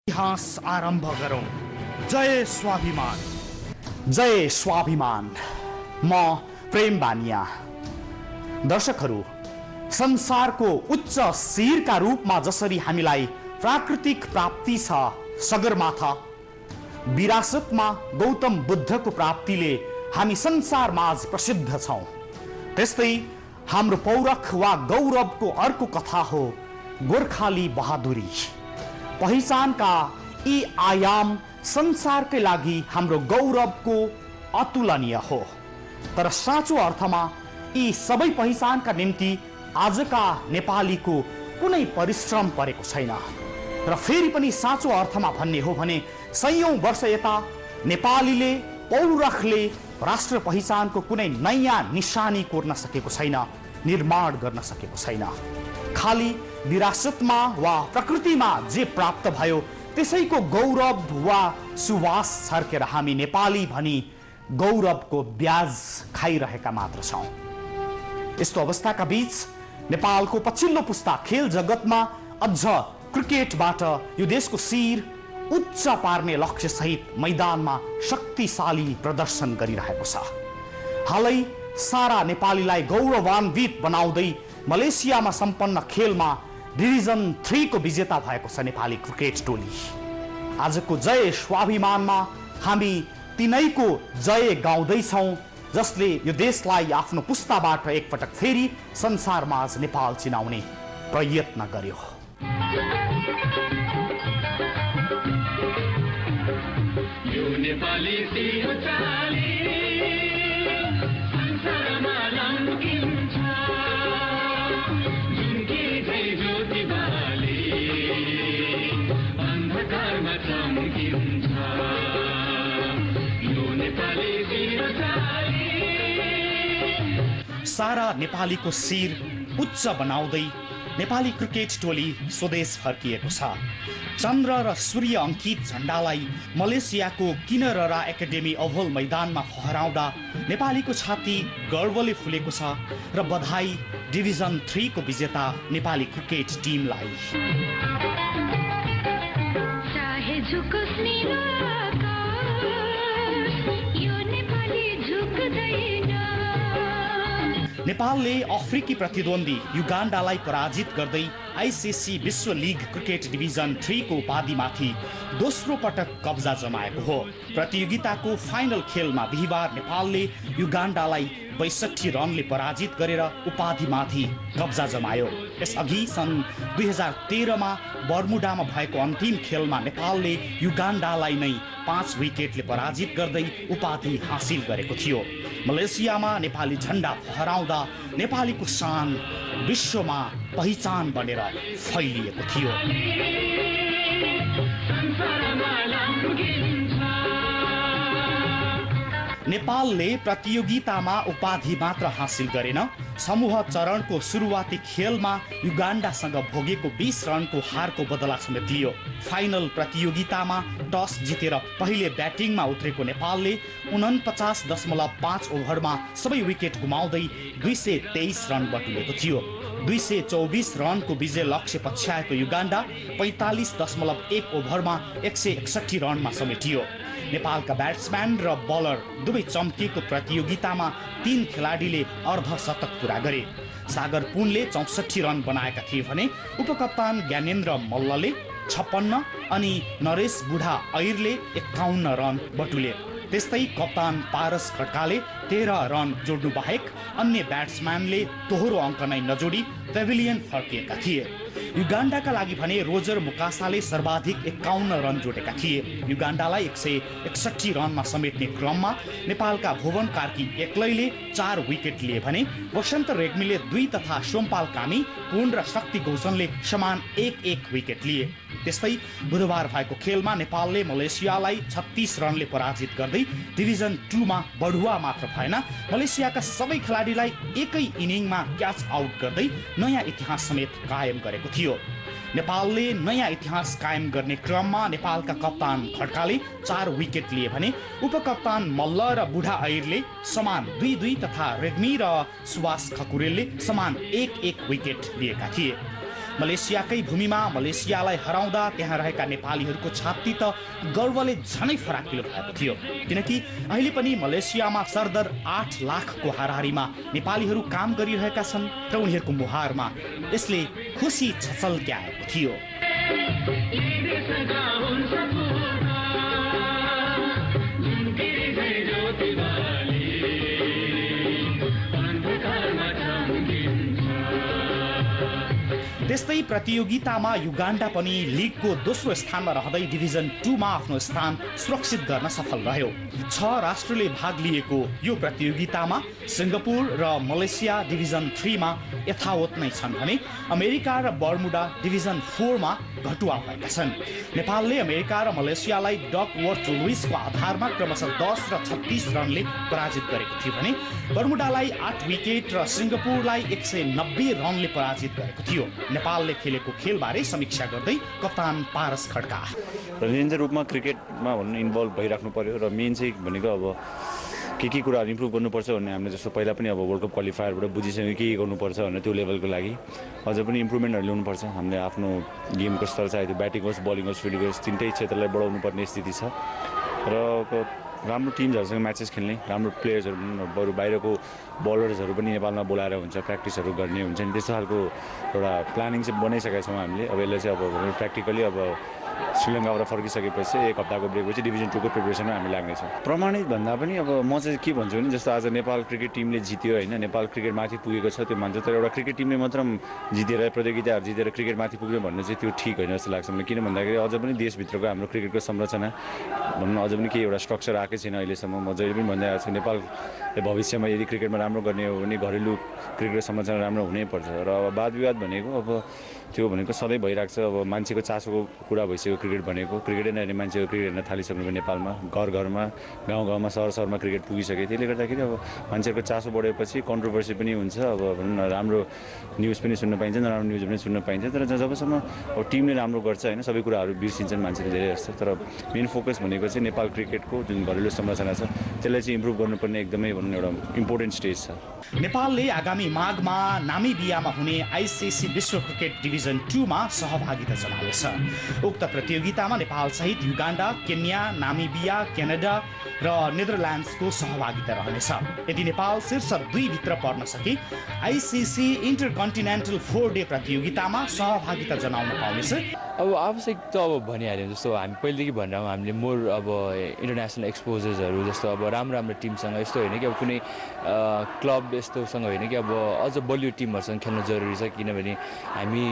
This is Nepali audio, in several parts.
इतिहास आरम्भ गरौं। जय स्वाभिमान। जय स्वाभिमान। म प्रेम बानिया। दर्शकहरू, संसारको उच्च शिरका रूपमा जसरी हामीलाई प्राकृतिक प्राप्ति छ सगरमाथा, विरासतमा गौतम बुद्धको प्राप्तिले हामी संसारमाझ प्रसिद्ध छौं, त्यस्तै हाम्रो पौरख वा गौरवको अर्को कथा हो गोर्खाली बहादुरी। पहिचानका यी आयाम संसारकै लागि हाम्रो गौरवको अतुलनीय हो, तर साँचो अर्थमा यी सबै पहिचानका निम्ति आजका नेपालीको कुनै परिश्रम परेको छैन। र फेरि पनि साँचो अर्थमा भन्ने हो भने सयौं वर्ष यता नेपालीले पौरखले राष्ट्र पहिचानको कुनै नयाँ निशानी कोर्न सकेको छैन, निर्माण गर्न सकेको छैन। खाली विरासतमा वा प्रकृतिमा जे प्राप्त भयो त्यसैको गौरव वा सुवास छर्केर हामी नेपाली भनी गौरवको ब्याज खाइरहेका मात्र छौं। यस्तो अवस्थाका बीच नेपालको पछिल्लो पुस्ता खेल जगतमा अझ क्रिकेटबाट यो देशको शिर उच्च पार्ने लक्ष्य सहित मैदानमा शक्तिशाली प्रदर्शन गरिरहेको छ। हालै सारा नेपालीलाई गौरवान्वित बनाउँदै मलेसियामा सम्पन्न खेलमा डिभिजन 3 को विजेता भएको छ नेपाली क्रिकेट टोली। आजको जय स्वाभिमानमा हामी तिनैको जय गाउँदैछौं, जसले यो देशलाई आफ्नो पुस्ताबाट एकपटक फेरि संसारमाझ नेपाल चिनाउने प्रयत्न गर्यो। सारा नेपालीको शिर उच्च बनाउँदै नेपाली क्रिकेट टोली स्वदेश फर्किएको छ। चन्द्र र सूर्य अंकित झण्डालाई मलेसियाको किनररा एकाडेमी ओभल मैदानमा फहराउँदा नेपालीको छाती गर्वले फुलेको छ र बधाई डिभिजन 3 को विजेता नेपाली क्रिकेट टिमलाई। नेपालले अफ्रिकी प्रतिद्वन्दी युगान्डालाई पराजित गर्दै आईसीसी विश्व लीग क्रिकेट डिभिजन 3 को उपाधिमाथि दोस्रो पटक कब्जा जमाएको हो। प्रतियोगिताको फाइनल खेलमा बिहीबार नेपालले युगान्डालाई 62 रनले पराजित गरेर उपाधिमाथि कब्जा जमायो। यसअघि सन् 2013 मा बर्मुडामा भएको अन्तिम खेलमा नेपालले युगान्डालाई नै 5 विकेटले पराजित गर्दै उपाधि हासिल गरेको थियो। मलेसियामा नेपाली झण्डा फहराउँदा नेपालीको शान विश्वमा पहिचान बनेर फैलिएको थियो। नेपालले प्रतियोगितामा उपाधि मात्र हासिल गरेन, समूह चरणको सुरुवाती खेलमा युगान्डासँग भोगेको 20 रनको हारको बदला समेत लियो। फाइनल प्रतियोगितामा टस जितेर पहिले ब्याटिङमा उत्रेको नेपालले 49.5 ओभरमा सबै विकेट गुमाउँदै 223 रन बटुलेको थियो। 224 रनको विजय लक्ष्य पछ्याएको युगान्डा 45.1 ओभरमा 161 रनमा समेटियो। नेपालका ब्याट्सम्यान र बलर दुवै चम्किएको प्रतियोगितामा 3 खेलाडीले अर्धशतक पुरा गरे। सागर पुनले 64 रन बनाएका थिए भने उपकप्तान ज्ञानेन्द्र मल्लले 56 अनि नरेश बुढा ऐरले 51 रन बटुले। त्यस्तै कप्तान पारस खड्काले 13 रन जोड्नु बाहेक अन्य ब्याट्सम्यानले दोहोरो अङ्क नै नजोडी पेभिलियन फर्किएका थिए। युगान्डाका लागि भने रोजर मुकासाले सर्वाधिक 51 रन जोडेका थिए। युगान्डालाई 161 रनमा समेट्ने क्रममा नेपालका भुवन कार्की एक्लैले 4 विकेट लिए भने वसन्त रेग्मीले 2 तथा सोमपाल कामी, पुन र शक्ति गौसनले समान 1-1 विकेट लिए। त्यस्तै बुधबार भएको खेलमा नेपालले मलेसियालाई 36 रनले पराजित गर्दै डिभिजन 2 मा बढुवा मात्र भएन, मलेसियाका सबै खेलाडीलाई एकै इनिङमा क्याच आउट गर्दै नयाँ इतिहास समेत कायम गरेको थियो। नेपालले नयाँ इतिहास कायम गर्ने क्रममा नेपालका कप्तान खड्काले 4 विकेट लिए भने उपकप्तान मल्ल र बुढा ऐरले समान 2-2 तथा रेग्मी र सुवास खकुरेलले समान 1-1 विकेट लिएका थिए। मलेसियाकै भूमिमा मलेसियालाई हराउँदा त्यहाँ रहेका नेपालीहरूको छाती त गर्वले झनै फराकिलो भएको थियो, किनकि अहिले पनि मलेसियामा सरदर 8 लाखको हाराहारीमा नेपालीहरू काम गरिरहेका छन् र उनीहरूको मुहारमा यसले खुसी छचल्क्याएको थियो। त्यस्तै प्रतियोगितामा युगान्डा पनि लिगको दोस्रो स्थानमा रहँदै डिभिजन 2 मा आफ्नो स्थान सुरक्षित गर्न सफल रह्यो। 6 राष्ट्रले भाग लिएको यो प्रतियोगितामा सिङ्गापुर र मलेसिया डिभिजन 3 मा यथावत नै छन् भने अमेरिका र बर्मुडा डिभिजन 4 मा घटुवा भएका छन्। नेपालले अमेरिका र मलेसियालाई डकवर्थ लुइसको आधारमा क्रमशः 10 र 36 रनले पराजित गरेको थियो भने बर्मुडालाई 8 विकेट र सिङ्गापुरलाई 190 रनले पराजित गरेको थियो। नेपालले खेलेको खेलबारे समीक्षा गर्दै कप्तान पारस खड्का, र निरन्तर रूपमा क्रिकेटमा भन्नु इन्भल्भ भइराख्नु पर्यो र मेन चाहिँ भनेको अब के कुराहरू इम्प्रुभ गर्नुपर्छ भन्ने हामीले जस्तो पहिला पनि अब वर्ल्ड कप क्वालिफायरबाट बुझिसक्यो के गर्नुपर्छ भनेर त्यो लेभलको लागि अझ पनि इम्प्रुभमेन्टहरू ल्याउनुपर्छ। हामीले आफ्नो गेमको स्तर चाहे त्यो ब्याटिङ होस्, बलिङ होस्, फिल्डिङ होस्, तिनटै क्षेत्रलाई बढाउनु पर्ने स्थिति छ र राम्रो टिम्सहरूसँग म्याचेस खेल्ने, राम्रो प्लेयर्सहरू बरु बाहिरको बलर्सहरू पनि नेपालमा बोलाएर हुन्छ, प्र्याक्टिसहरू गर्ने हुन्छ नि, त्यस्तो खालको एउटा प्लानिङ चाहिँ बनाइसकेका छौँ हामीले। अब यसलाई चाहिँ अब प्र्याक्टिकली अब श्रीलङ्काबाट फर्किसकेपछि 1 हप्ताको ब्रेकपछि डिभिजन 2 को प्रिपरेसनमा हामी लाग्नेछौँ। प्रमाणित भन्दा पनि अब म चाहिँ के भन्छु भने जस्तो आज नेपाल क्रिकेट टिमले जित्यो होइन, नेपाल क्रिकेट माथि पुगेको छ त्यो मान्छ, तर एउटा क्रिकेट टिमले मात्र जितेर प्रतियोगिताहरू जितेर क्रिकेट माथि पुग्यो भन्ने चाहिँ त्यो ठिक होइन जस्तो लाग्छ मलाई। किन भन्दाखेरि अझ पनि देशभित्रको हाम्रो क्रिकेटको संरचना भन्नु अझ पनि केही एउटा स्ट्रक्चर आएकै छैन अहिलेसम्म। म जहिले पनि भन्दै आएको छु नेपालले भविष्यमा यदि क्रिकेटमा राम्रो गर्ने हो भने घरेलु क्रिकेटको संरचना राम्रो हुनैपर्छ। र अब वाद विवाद भनेको अब त्यो भनेको सधैँ भइरहेको छ। अब मान्छेको चासोको कुरा भइसक्यो क्रिकेट भनेको, क्रिकेटै नहेर्ने मान्छेको क्रिकेट हेर्न थालिसक्नुभयो नेपालमा, घर घरमा, गाउँ गाउँमा, सहर सहरमा क्रिकेट पुगिसक्यो। त्यसले गर्दाखेरि अब मान्छेहरूको चासो बढेपछि कन्ट्रोभर्सी पनि हुन्छ, अब भनौँ न राम्रो न्युज पनि सुन्न पाइन्छ, नराम्रो न्युज पनि सुन्न पाइन्छ। तर जबसम्म अब टिमले राम्रो गर्छ होइन, सबै कुराहरू बिर्सिन्छन् मान्छेले धेरै जस्तो। तर मेन फोकस भनेको चाहिँ नेपाल क्रिकेटको जुन घरेलु संरचना छ त्यसलाई चाहिँ इम्प्रुभ गर्नुपर्ने एकदमै भनौँ एउटा इम्पोर्टेन्ट स्टेज छ। नेपालले आगामी माघमा नामिबियामा हुने आइसिसी विश्व क्रिकेट डिभिजन 2 मा सहभागिता जनाउँछ। उक्त प्रतियोगितामा नेपाल सहित युगान्डा, केन्या, नामिबिया, क्यानाडा र नेदरल्यान्ड्सको सहभागिता रहनेछ। यदि नेपाल शीर्ष 2 भित्र पर्न सके आइसिसी इन्टरकन्टिनेन्टल 4 डे प्रतियोगितामा सहभागिता जनाउन पाउनेछ। अब आवश्यक त अब भनिहाल्यौँ, जस्तो हामी पहिलेदेखि भनिरहौँ हामीले मोर अब इन्टरनेसनल एक्सपोजर्सहरू जस्तो अब राम्रो टिमसँग, यस्तो होइन कि अब कुनै क्लब यस्तोसँग होइन कि अब अझ बलियो टिमहरूसँग खेल्न जरुरी छ। किनभने हामी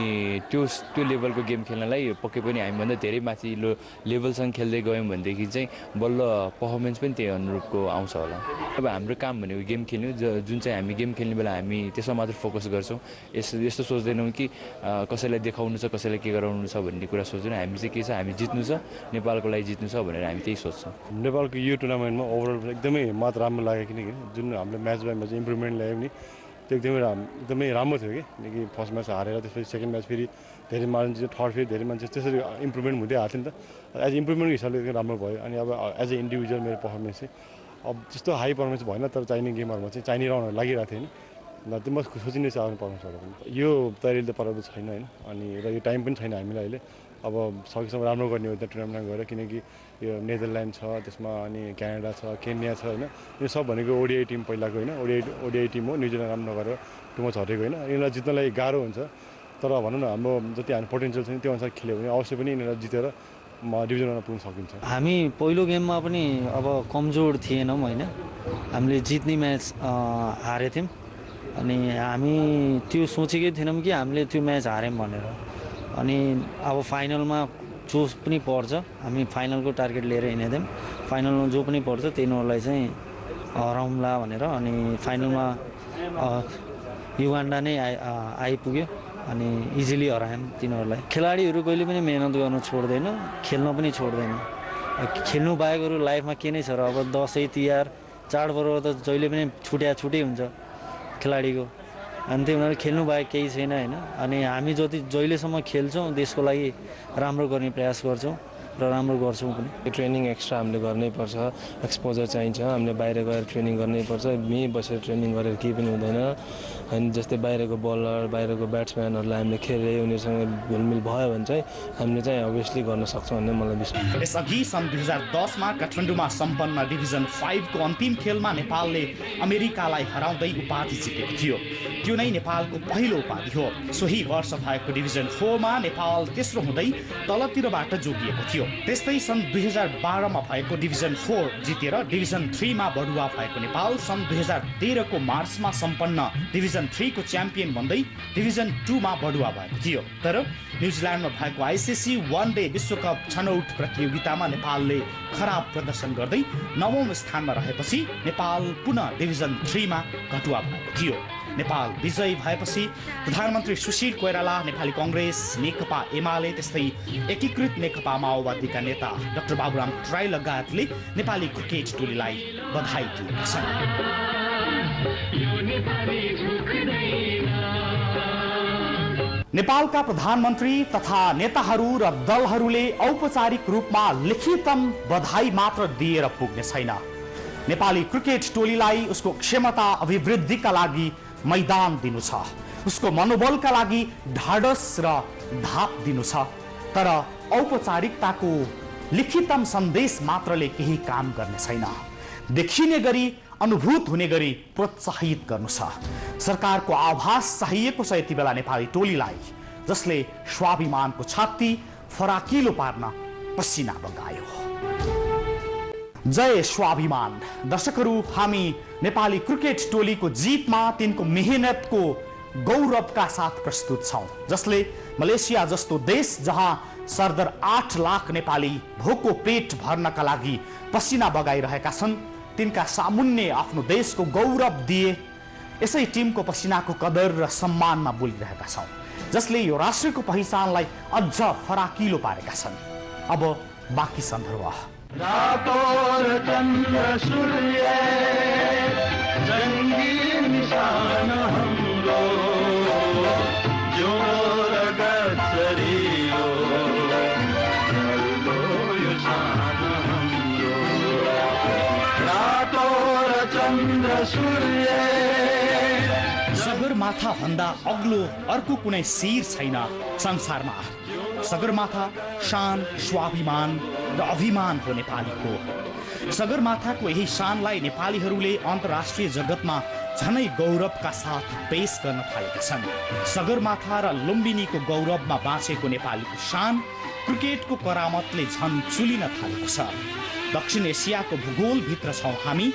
त्यो लेभलको गेम खेल्नलाई पक्कै पनि हामीभन्दा धेरै माथिल्लो लेभलसँग खेल्दै गयौँ भनेदेखि चाहिँ बल्ल पर्फर्मेन्स पनि त्यही अनुरूपको आउँछ होला। अब हाम्रो काम भनेको गेम खेल्नु, जुन चाहिँ हामी गेम खेल्ने बेला हामी त्यसमा मात्र फोकस गर्छौँ। यस्तो सोच्दैनौँ कि कसैलाई देखाउनु छ, कसैलाई के गराउनु छ भन्ने कुरा सोच्दैनौँ। हामी चाहिँ के छ, हामी जित्नु छ, नेपालको लागि जित्नु छ भनेर हामी त्यही सोच्छौँ। नेपालको यो टुर्नामेन्टमा ओभरअल एकदमै मात्र राम्रो लाग्यो, किनकि जुन हामीले म्याच बाई म्याच इम्प्रुभमेन्ट ल्यायो नि त्यो एकदमै राम्रो थियो कि फर्स्ट म्याच हारेर त्यसपछि सेकेन्ड म्याच फेरि धेरै मान्छे, थर्ड फेरि धेरै मान्छे, त्यसरी इम्प्रुभमेन्ट हुँदै आएको थियो नि त। एज ए इम्प्रुभमेन्टको हिसाबले एकदम राम्रो भयो। अनि अब एज ए इन्डिभिजुअल मेरो पर्फर्मेन्स चाहिँ अब त्यस्तो हाई पर्फर्मेन्स भएन, तर चाहिने गेमहरूमा चाहिँ चाहिने राउन्डहरू लागिरहेको थियो होइन। त्यो म सोचिने चाहिँ आफ्नो पर्फर्मेन्सहरू पनि यो तयारी त परब छैन होइन। अनि र यो टाइम पनि छैन हामीलाई अहिले। अब सकेसम्म राम्रो गर्ने हो त्यो टुर्नामेन्टमा गएर, किनकि यो नेदरल्यान्ड छ, त्यसमा अनि क्यानाडा छ, केन्या छ होइन। यो सब भनेको ओडिआई टिम पहिलाको होइन, ओडिआई टिम हो। न्युजिल्यान्ड राम्रो नगरेर टुमा झरेको होइन। यिनीहरूलाई जित्नलाई गाह्रो हुन्छ, तर भनौँ न हाम्रो जति हामी पोटेन्सियल छ त्यो अनुसार खेल्यो भने अवश्य पनि यिनीहरूलाई जितेर डिभिजन 1 पुग्न सकिन्छ। हामी पहिलो गेममा पनि अब कमजोर थिएनौँ होइन, हामीले जित्ने म्याच हारेथ्यौँ। अनि हामी त्यो सोचेकै थिएनौँ कि हामीले त्यो म्याच हार्यौँ भनेर। अनि अब फाइनलमा जो पनि पर्छ, हामी फाइनलको टार्गेट लिएर हिँडेको थियौँ। फाइनलमा जो पनि पर्छ तिनीहरूलाई चाहिँ हराउँला भनेर। अनि फाइनलमा युगान्डा नै आइपुग्यो अनि इजिली हरायौँ तिनीहरूलाई। खेलाडीहरू कहिले पनि मेहनत गर्नु छोड्दैन, खेल्न पनि छोड्दैन। खेल्नु बाहेक अरू लाइफमा के नै छ र। अब दसैँ तिहार चाडपर्व त जहिले पनि छुट्टै हुन्छ खेलाडीको। अनि त्यही हुनाले खेल्नु बाहेक केही छैन होइन। अनि हामी जहिलेसम्म खेल्छौँ देशको लागि राम्रो गर्ने प्रयास गर्छौँ। र राम्रो गर्छौँ पनि। ट्रेनिङ एक्स्ट्रा हामीले गर्नै पर्छ, एक्सपोजर चाहिन्छ, हामीले बाहिर गएर ट्रेनिङ गर्नै पर्छ। यहीँ बसेर ट्रेनिङ गरेर केही पनि हुँदैन। अनि जस्तै बाहिरको बलर, बाहिरको ब्याट्सम्यानहरूलाई हामीले खेलेर उनीहरूसँग घुलमिल भयो भने चाहिँ हामीले चाहिँ अभियसली गर्न सक्छौँ भन्ने मलाई विश्वास छ। यसअघि सन् 2010मा काठमाडौँमा सम्पन्न डिभिजन 5 को अन्तिम खेलमा नेपालले अमेरिकालाई हराउँदै उपाधि जितेको थियो। त्यो नै नेपालको पहिलो उपाधि हो। सोही वर्ष भएको डिभिजन 4 मा नेपाल तेस्रो हुँदै तलतिरबाट जोगिएको थियो। त्यस्तै सन् 2012मा भएको डिभिजन 4 जितेर डिभिजन 3 मा बढुवा भएको नेपाल सन् 2013 को मार्चमा सम्पन्न डिभिजन 3 को च्याम्पियन बन्दै डिभिजन 2 मा बढुवा भएको थियो। तर न्युजिल्यान्डमा भएको आइसिसी वन डे विश्वकप छनौट प्रतियोगितामा नेपालले खराब प्रदर्शन गर्दै 9औं स्थानमा रहेपछि नेपाल पुनः डिभिजन 3 मा घटुवा भएको थियो। नेपाल विजयी भएपछि प्रधानमन्त्री सुशील कोइराला, नेपाली कङ्ग्रेस, नेकपा एमाले, त्यस्तै एकीकृत नेकपा माओवादीका नेता डाक्टर बाबुराम ट्राई लगायतले नेपाली क्रिकेट टोलीलाई बधाई दिएका छन्। नेपालका प्रधानमन्त्री तथा नेताहरू र दलहरूले औपचारिक रूपमा लिखितम बधाई मात्र दिएर पुग्ने छैन। नेपाली क्रिकेट टोलीलाई उसको क्षमता अभिवृद्धिका लागि मैदान दिनु छ, उसको मनोबलका लागि ढाडस र धाप दिनु छ। तर औपचारिकताको लिखितम सन्देश मात्रले केही काम गर्ने छैन। देखिने गरी, अनुभूत हुने गरी प्रोत्साहित गर्नु छ। सरकारको आभास चाहिएको छ यति बेला नेपाली टोलीलाई, जसले स्वाभिमानको छाती फराकिलो पार्न पसिना बगायो। जय स्वाभिमान। दर्शकहरू, हामी नेपाली क्रिकेट टोलीको जितमा तिनको मेहनतको गौरवका साथ प्रस्तुत छौं, जसले मलेसिया जस्तो देश जहाँ सरदर 8 लाख नेपाली भोको पेट भर्नका लागि पसिना बगाइरहेका छन्, तिनका सामुन्ने आफ्नो देशको गौरव दिए। यसै टिमको पसिनाको कदर र सम्मानमा बोलिरहेका छौं, जसले यो राष्ट्रको पहिचानलाई अझ फराकिलो पारेका छन्। अब बाँकी सन्दर्भ। रातो र चन्द्र सूर्य जङ्गी निशान हाम्रो, ज्वरो र गच्छरियो ढल्दो यो शान हाम्रो। रातो र चन्द्र सूर्य। सगरमाथा भन्दा अग्लो अर्को कुनै शिर छैन संसारमा। सगरमाथा शान, स्वाभिमान र अभिमान हो नेपालीको। सगरमाथाको यही शानलाई नेपालीहरूले अन्तर्राष्ट्रिय जगतमा झनै गौरवका साथ पेश गर्न थालेका छन्। सगरमाथा र लुम्बिनीको गौरवमा बाँचेको नेपालीको शान क्रिकेटको करामतले झन् चुलिन थालेको छ। दक्षिण एसियाको भूगोलभित्र छौँ हामी।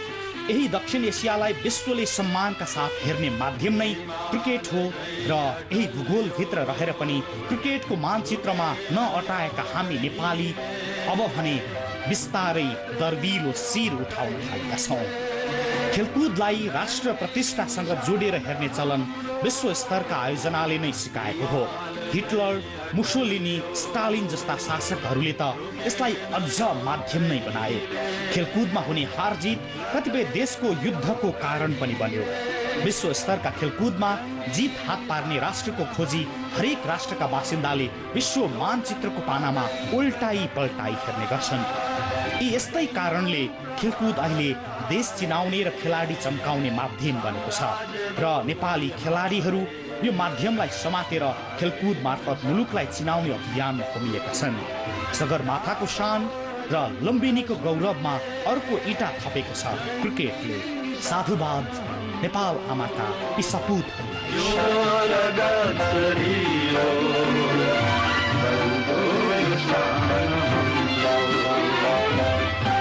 यही दक्षिण एसियालाई विश्वले सम्मानका साथ हेर्ने माध्यम नै क्रिकेट हो र यही भूगोलभित्र रहेर पनि क्रिकेटको मानचित्रमा नअटाएका हामी नेपाली अब भने बिस्तारै दर्दिलो शिर उठाउन थालेका छौँ। खेलकुदलाई राष्ट्र प्रतिष्ठासँग जोडेर हेर्ने चलन विश्व स्तरका आयोजनाले नै सिकाएको हो। हिटलर, मुसोलिनी, स्टालिन जस्ता शासकहरूले त यसलाई अझ माध्यम नै बनाए। खेलकुदमा हुने हार जित कतिपय देशको युद्धको कारण पनि बन्यो। विश्व स्तरका खेलकुदमा जित हात पार्ने राष्ट्रको खोजी हरेक राष्ट्रका बासिन्दाले विश्व मानचित्रको पानामा उल्टाई पल्टाई हेर्ने गर्छन्। यी यस्तै कारणले खेलकुद अहिले देश चिनाउने र खेलाडी चम्काउने माध्यम बनेको छ र नेपाली खेलाडीहरू यो माध्यमलाई समातेर खेलकुद मार्फत मुलुकलाई चिनाउने अभियानमा होमिएका छन्। सगरमाथाको शान र लुम्बिनीको गौरवमा अर्को इँटा थपेको छ क्रिकेटले। साधुवाद नेपाल आमाका यी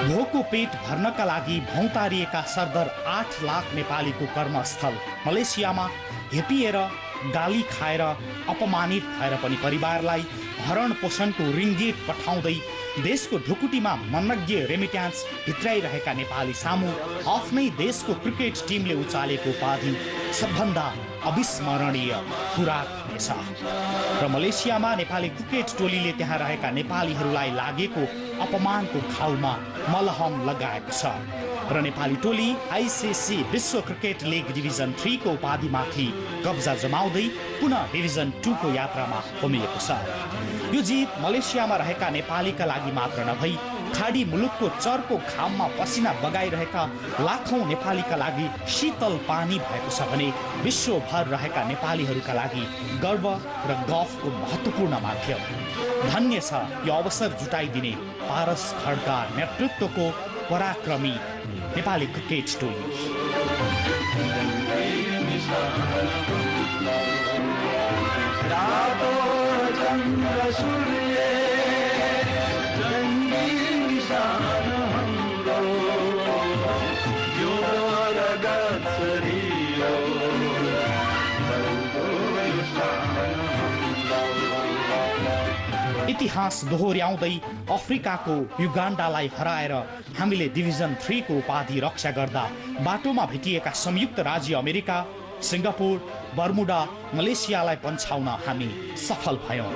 भोको पेट भर्नका लागि भौतारिएका सरदर 8 लाख नेपालीको कर्मस्थल मलेसियामा हेपिएर, गाली खाएर, अपमानित भएर पनि परिवारलाई भरण पोषणको रिङ्गिट पठाउँदै देशको ढुकुटीमा मनज्ञ रेमिट्यान्स भित्राइरहेका नेपाली सामु आफ्नै देशको क्रिकेट टिमले उचालेको उपाधि सबभन्दा अविस्मरणीय खुराक हुनेछ। र मलेसियामा नेपाली क्रिकेट टोलीले त्यहाँ रहेका नेपालीहरूलाई लागेको अपमानको घाउमा मलहम लगाएको छ र नेपाली टोली आइसिसी विश्व क्रिकेट लिग डिभिजन 3 को उपाधिमाथि कब्जा जमाउँदै पुनः डिभिजन 2 को यात्रामा होमिएको छ। यो जित मलेसियामा रहेका नेपालीका लागि मात्र नभई खाडी मुलुकको चर्को घाममा पसिना बगाइरहेका लाखौं नेपालीका लागि शीतल पानी भएको छ भने विश्वभर रहेका नेपालीहरूका लागि गर्व र गफको महत्त्वपूर्ण माध्यम। धन्य छ यो अवसर जुटाइदिने पारस खड्का नेतृत्वको पराक्रमी नेपाली क्रिकेट टोली। इतिहास दोहोर्याउँदै अफ्रिकाको युगान्डालाई हराएर हामीले डिभिजन 3 को उपाधि रक्षा गर्दा बाटोमा भेटिएका संयुक्त राज्य अमेरिका, सिङ्गापुर, बर्मुडा, मलेसियालाई पन्छाउन हामी सफल भयौं।